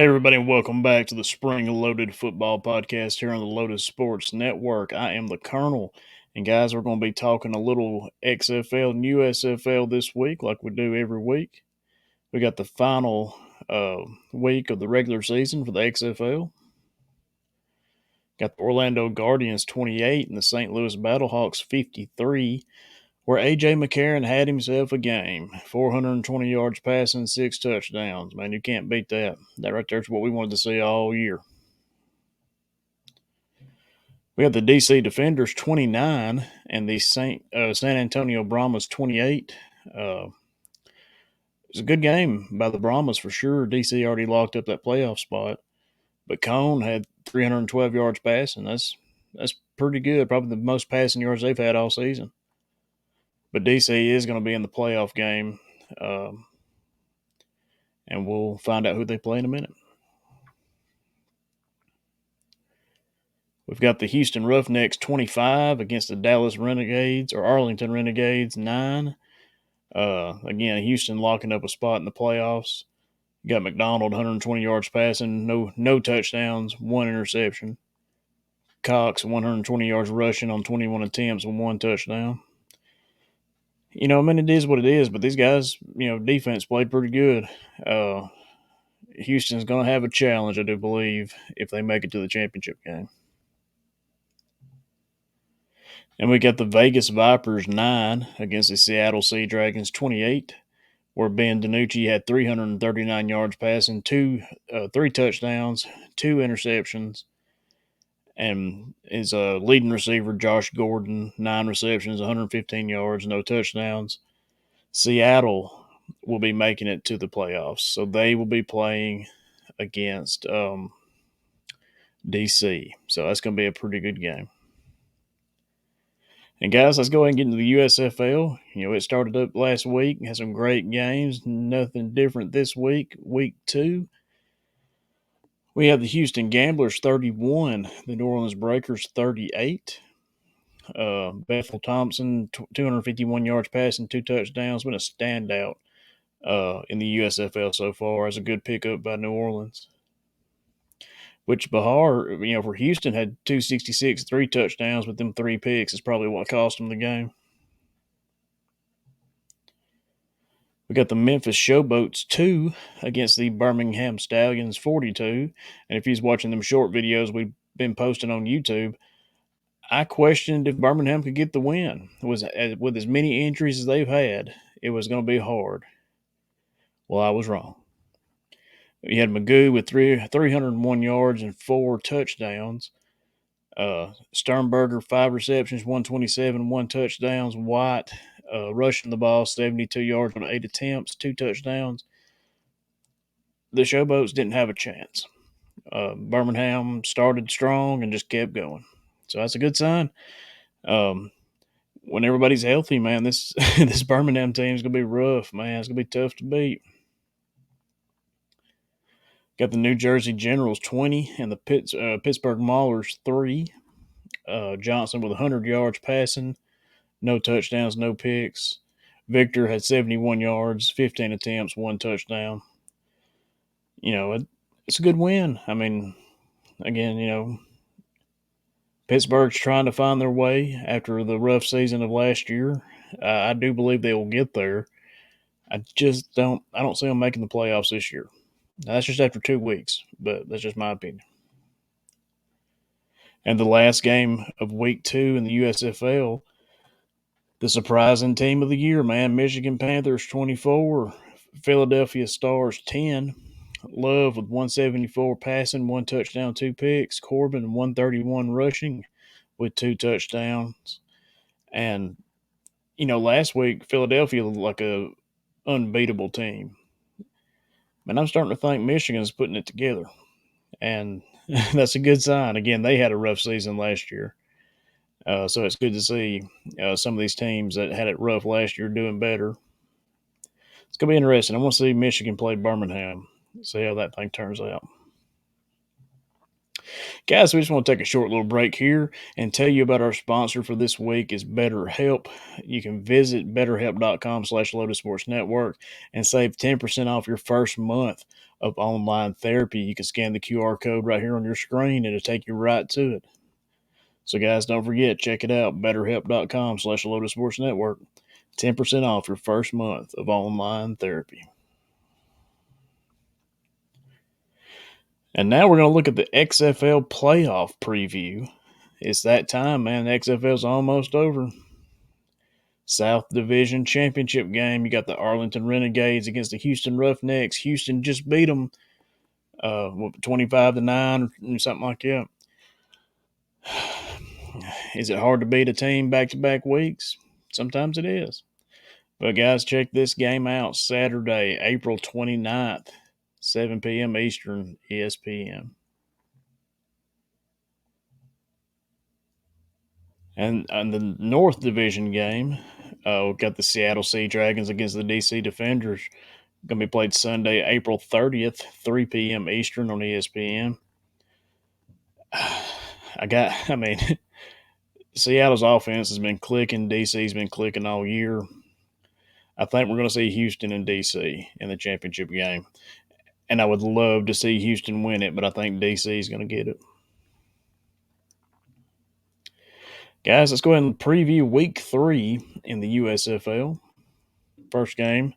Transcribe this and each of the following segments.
Hey, everybody, and welcome back to the Spring Loaded Football Podcast here on the Lotus Sports Network. I am the Colonel, and guys, we're going to be talking a little XFL and USFL this week, like we do every week. We got the final week of the regular season for the XFL. Got the Orlando Guardians 28 and the St. Louis Battlehawks 53, where A.J. McCarron had himself a game. 420 yards passing, 6 touchdowns. Man, you can't beat that. That right there is what we wanted to see all year. We have the DC Defenders 29 and the San Antonio Brahmas 28. It's a good game by the Brahmas for sure. DC already locked up that playoff spot, but Cone had 312 yards passing. That's pretty good. Probably the most passing yards they've had all season. But DC is going to be in the playoff game, and we'll find out who they play in a minute. We've got the Houston Roughnecks 25 against the Dallas Renegades or Arlington Renegades 9. Again, Houston locking up a spot in the playoffs. You got McDonald 120 yards passing, no touchdowns, 1 interception. Cox 120 yards rushing on 21 attempts and 1 touchdown. It is what it is, but these guys, defense played pretty good. Houston's going to have a challenge, I do believe, if they make it to the championship game. And we got the Vegas Vipers 9 against the Seattle Sea Dragons 28, where Ben DiNucci had 339 yards passing, 3 touchdowns, 2 interceptions, and his leading receiver, Josh Gordon, 9 receptions, 115 yards, no touchdowns. Seattle will be making it to the playoffs, so they will be playing against DC. So that's going to be a pretty good game. And guys, let's go ahead and get into the USFL. It started up last week, had some great games. Nothing different this week. Week 2, we have the Houston Gamblers 31, the New Orleans Breakers 38. Bethel Thompson 251 yards passing, 2 touchdowns. Been a standout in the USFL so far. As a good pickup by New Orleans. Which Bahar, for Houston had 266, 3 touchdowns, but them 3 picks is probably what cost them the game. We got the Memphis Showboats 2 against the Birmingham Stallions 42. And if he's watching them short videos we've been posting on YouTube, I questioned if Birmingham could get the win. With as many injuries as they've had, it was going to be hard. Well, I was wrong. You had Magoo with 301 yards and 4 touchdowns. Sternberger, 5 receptions, 127, 1 touchdowns. White rushing the ball, 72 yards on 8 attempts, 2 touchdowns. The Showboats didn't have a chance. Birmingham started strong and just kept going. So that's a good sign. When everybody's healthy, man, this this Birmingham team is going to be rough, man. It's going to be tough to beat. Got the New Jersey Generals 20 and the Pittsburgh Maulers 3. Johnson with 100 yards passing, no touchdowns, no picks. Victor had 71 yards, 15 attempts, 1 touchdown. It's a good win. I mean, again, Pittsburgh's trying to find their way after the rough season of last year. I do believe they will get there. I don't see them making the playoffs this year. Now, that's just after 2 weeks, but that's just my opinion. And the last game of week 2 in the USFL, the surprising team of the year, man, Michigan Panthers 24, Philadelphia Stars 10. Love with 174 passing, 1 touchdown, 2 picks. Corbin 131 rushing with 2 touchdowns. And last week Philadelphia looked like a unbeatable team. And I'm starting to think Michigan's putting it together. And that's a good sign. Again, they had a rough season last year. So it's good to see some of these teams that had it rough last year doing better. It's going to be interesting. I want to see Michigan play Birmingham, see how that thing turns out. Guys, we just want to take a short little break here and tell you about our sponsor for this week is BetterHelp. You can visit betterhelp.com/Lotus Sports Network and save 10% off your first month of online therapy. You can scan the QR code right here on your screen. It'll take you right to it. So, guys, don't forget, check it out, betterhelp.com/Lotus Sports Network. 10% off your first month of online therapy. And now we're going to look at the XFL playoff preview. It's that time, man. The XFL's almost over. South Division Championship game. You got the Arlington Renegades against the Houston Roughnecks. Houston just beat them 25-9 or something like that. Is it hard to beat a team back-to-back weeks? Sometimes it is. But, guys, check this game out. Saturday, April 29th, 7 p.m. Eastern, ESPN. And the North Division game, we've got the Seattle Sea Dragons against the DC Defenders. Going to be played Sunday, April 30th, 3 p.m. Eastern on ESPN. Seattle's offense has been clicking. DC's been clicking all year. I think we're going to see Houston and DC in the championship game. And I would love to see Houston win it, but I think DC is going to get it. Guys, let's go ahead and preview Week 3 in the USFL. First game,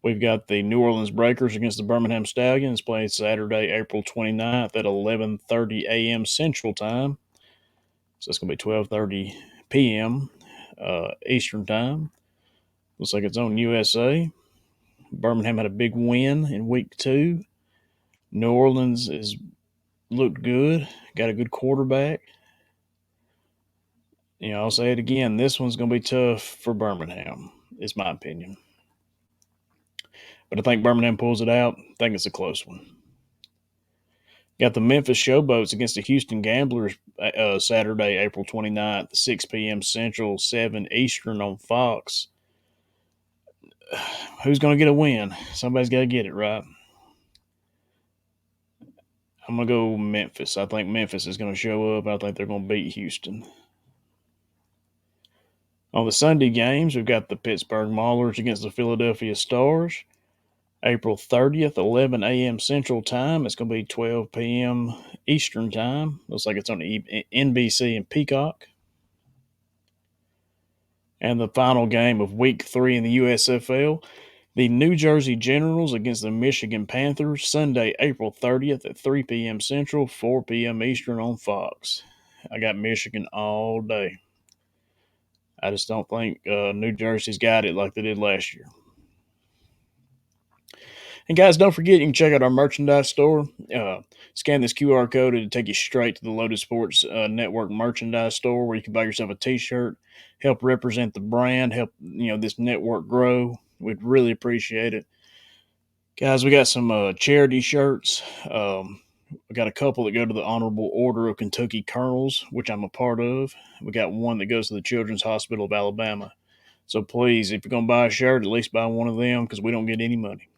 we've got the New Orleans Breakers against the Birmingham Stallions playing Saturday, April 29th at 11:30 a.m. Central Time. So it's going to be 12:30 p.m. Eastern Time. Looks like it's on USA. Birmingham had a big win in Week 2. New Orleans has looked good, got a good quarterback. I'll say it again. This one's going to be tough for Birmingham, is my opinion. But I think Birmingham pulls it out. I think it's a close one. Got the Memphis Showboats against the Houston Gamblers Saturday, April 29th, 6 p.m. Central, 7 Eastern on Fox. Who's going to get a win? Somebody's got to get it, right? I'm going to go Memphis. I think Memphis is going to show up. I think they're going to beat Houston. On the Sunday games, we've got the Pittsburgh Maulers against the Philadelphia Stars. April 30th, 11 a.m. Central Time. It's going to be 12 p.m. Eastern Time. Looks like it's on NBC and Peacock. And the final game of Week 3 in the USFL, the New Jersey Generals against the Michigan Panthers, Sunday, April 30th at 3 p.m. Central, 4 p.m. Eastern on Fox. I got Michigan all day. I just don't think New Jersey's got it like they did last year. And guys, don't forget, you can check out our merchandise store. Scan this QR code, it'll take you straight to the Lotus Sports Network merchandise store where you can buy yourself a t-shirt, help represent the brand, help this network grow. We'd really appreciate it. Guys, we got some charity shirts. We got a couple that go to the Honorable Order of Kentucky Colonels, which I'm a part of. We got one that goes to the Children's Hospital of Alabama. So please, if you're going to buy a shirt, at least buy one of them because we don't get any money.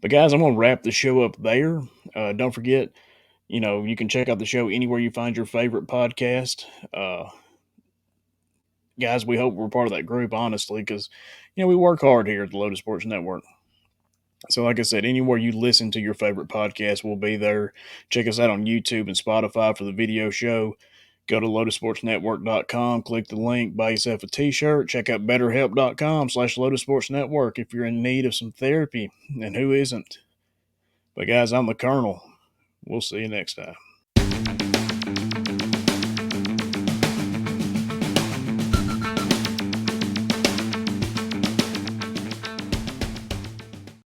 But guys, I'm going to wrap the show up there. Don't forget, you can check out the show anywhere you find your favorite podcast. Guys, we hope we're part of that group, honestly, because, we work hard here at the Lotus Sports Network. So like I said, anywhere you listen to your favorite podcast, we'll be there. Check us out on YouTube and Spotify for the video show. Go to lotusportsnetwork.com, click the link, buy yourself a t-shirt. Check out betterhelp.com/Lotus Sports Network if you're in need of some therapy. And who isn't? But guys, I'm the Colonel. We'll see you next time.